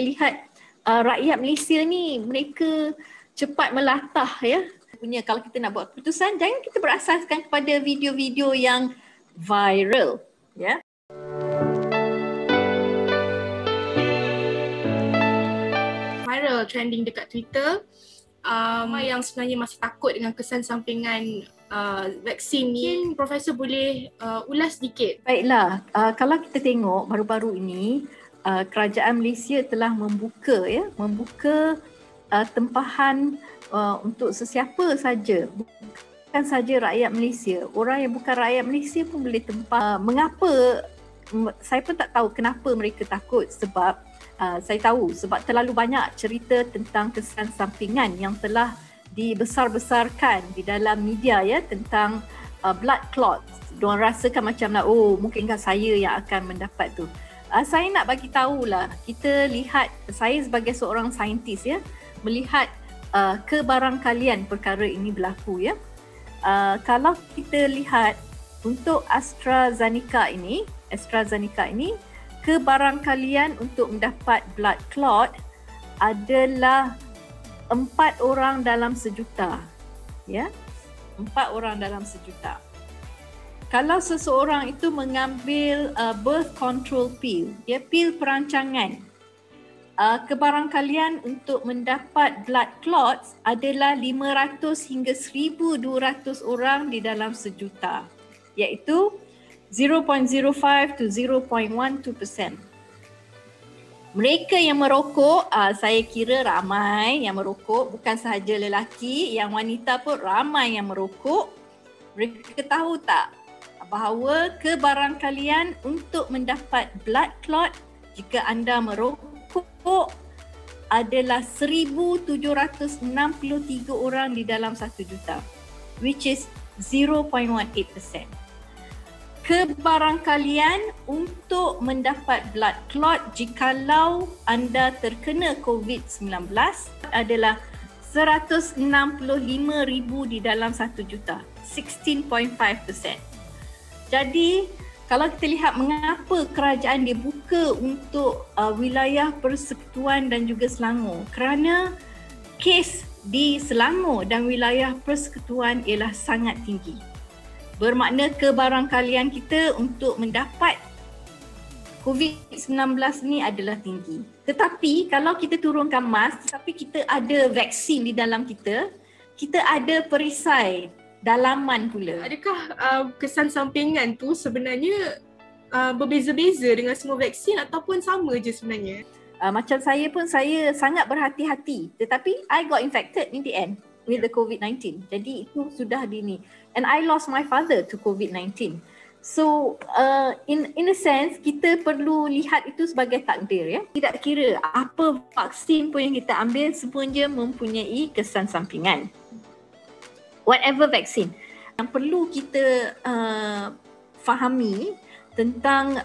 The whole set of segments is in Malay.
lihat rakyat Malaysia ni mereka cepat melatah ya. Punya kalau kita nak buat keputusan, jangan kita berasaskan kepada video-video yang viral ya. Viral trending dekat Twitter yang sebenarnya masih takut dengan kesan sampingan vaksin ni. Profesor boleh ulas sedikit? Baiklah, kalau kita tengok baru-baru ini kerajaan Malaysia telah membuka tempahan untuk sesiapa saja, bukan saja rakyat Malaysia, orang yang bukan rakyat Malaysia pun boleh tempah. Mengapa? Saya pun tak tahu kenapa mereka takut, sebab saya tahu sebab terlalu banyak cerita tentang kesan sampingan yang telah dibesar-besarkan di dalam media ya, tentang blood clots. Diorang rasakan macam lah, oh mungkinkah saya yang akan mendapat tu. Saya nak bagi tahulah, kita lihat, saya sebagai seorang saintis ya, melihat kebarangkalian perkara ini berlaku ya. Kalau kita lihat untuk AstraZeneca ini, kebarangkalian untuk mendapat blood clot adalah 4 orang dalam sejuta. Ya, 4 orang dalam sejuta. Kalau seseorang itu mengambil birth control pill, ya, pil perancangan, kebarangkalian untuk mendapat blood clots adalah 500 hingga 1,200 orang di dalam sejuta, iaitu 0.05 to 0.12%. Mereka yang merokok, saya kira ramai yang merokok, bukan sahaja lelaki, yang wanita pun ramai yang merokok. Mereka tahu tak bahawa kebarangkalian untuk mendapat blood clot jika anda merokok adalah 1,763 orang di dalam 1 juta, which is 0.18%. Kebarangkalian untuk mendapat blood clot jikalau anda terkena COVID-19 adalah 165,000 di dalam 1 juta, 16.5%. Jadi kalau kita lihat mengapa kerajaan dibuka untuk wilayah Persekutuan dan juga Selangor, kerana kes di Selangor dan wilayah Persekutuan ialah sangat tinggi. Bermakna kebarangkalian kita untuk mendapat COVID-19 ni adalah tinggi. Tetapi kalau kita turunkan mask, tapi kita ada vaksin di dalam kita, kita ada perisai dalaman pula. Adakah kesan sampingan tu sebenarnya berbeza-beza dengan semua vaksin ataupun sama je sebenarnya? Macam saya pun, saya sangat berhati-hati. Tetapi I got infected in the end with the COVID-19. Jadi itu sudah dini. And I lost my father to COVID-19. So in a sense, kita perlu lihat itu sebagai takdir ya. Tidak kira apa vaksin pun yang kita ambil, semuanya mempunyai kesan sampingan. Whatever vaksin, yang perlu kita fahami tentang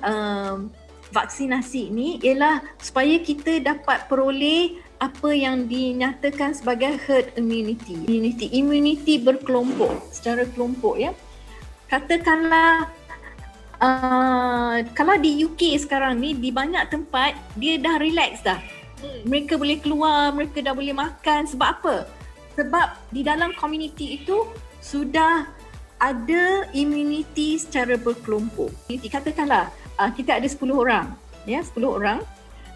vaksinasi ini ialah supaya kita dapat peroleh apa yang dinyatakan sebagai herd immunity. Immunity berkelompok, secara kelompok ya. Katakanlah kalau di UK sekarang ni, di banyak tempat dia dah relax dah. Mereka boleh keluar, mereka dah boleh makan. Sebab apa? Sebab di dalam community itu sudah ada immunity secara berkelompok. Katakanlah kita ada 10 orang, ya, 10 orang.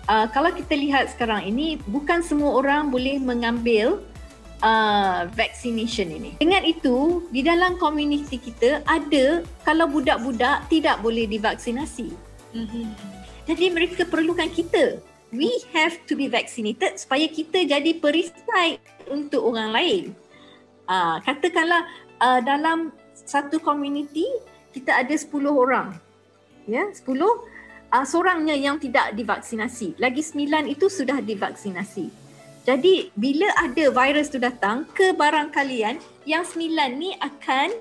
Kalau kita lihat sekarang ini, bukan semua orang boleh mengambil vaccination ini. Dengan itu, di dalam community kita ada, kalau budak-budak tidak boleh divaksinasi. Jadi mereka perlukan kita. We have to be vaccinated supaya kita jadi perisai untuk orang lain. Katakanlah dalam satu community kita ada 10 orang. Ya, 10. Seorangnya yang tidak divaksinasi. Lagi 9 itu sudah divaksinasi. Jadi bila ada virus tu datang, kebarangkalian yang 9 ni akan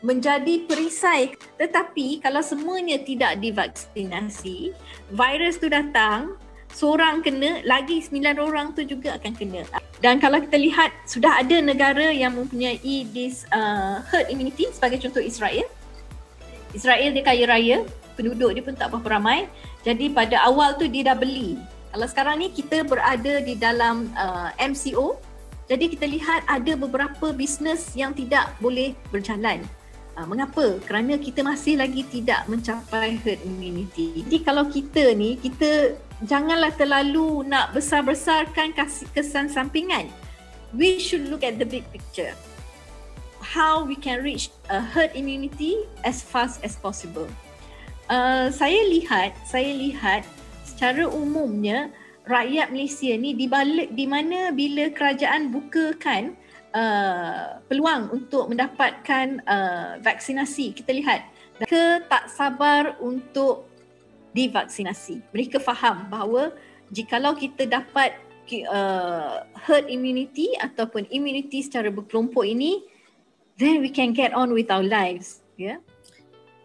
menjadi perisai. Tetapi kalau semuanya tidak divaksinasi, virus tu datang, seorang kena, lagi 9 orang tu juga akan kena. Dan kalau kita lihat, sudah ada negara yang mempunyai this herd immunity, sebagai contoh Israel. Israel dia kaya raya, penduduk dia pun tak berapa ramai. Jadi pada awal tu dia dah beli Kalau sekarang ni kita berada di dalam MCO, jadi kita lihat ada beberapa bisnes yang tidak boleh berjalan. Mengapa? Kerana kita masih lagi tidak mencapai herd immunity. Jadi kalau kita ni, kita janganlah terlalu nak besar-besarkan kesan sampingan. We should look at the big picture. How we can reach a herd immunity as fast as possible. Saya lihat secara umumnya rakyat Malaysia ni di mana bila kerajaan bukakan peluang untuk mendapatkan vaksinasi, kita lihat mereka tak sabar untuk divaksinasi. Mereka faham bahawa jikalau kita dapat herd immunity ataupun immunity secara berkelompok ini, then we can get on with our lives. Yeah.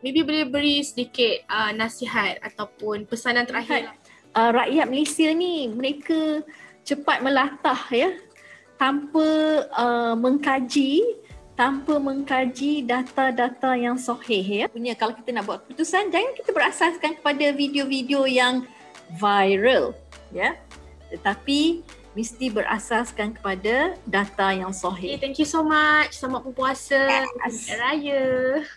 Maybe boleh beri sedikit nasihat ataupun pesanan terakhir. Rakyat Malaysia ni mereka cepat melatah ya, tanpa mengkaji data-data yang sahih ya. Kalau kita nak buat keputusan, jangan kita berasaskan kepada video-video yang viral ya. Tetapi mesti berasaskan kepada data yang sahih. Okay, thank you so much. Selamat berpuasa. Yes. Raya.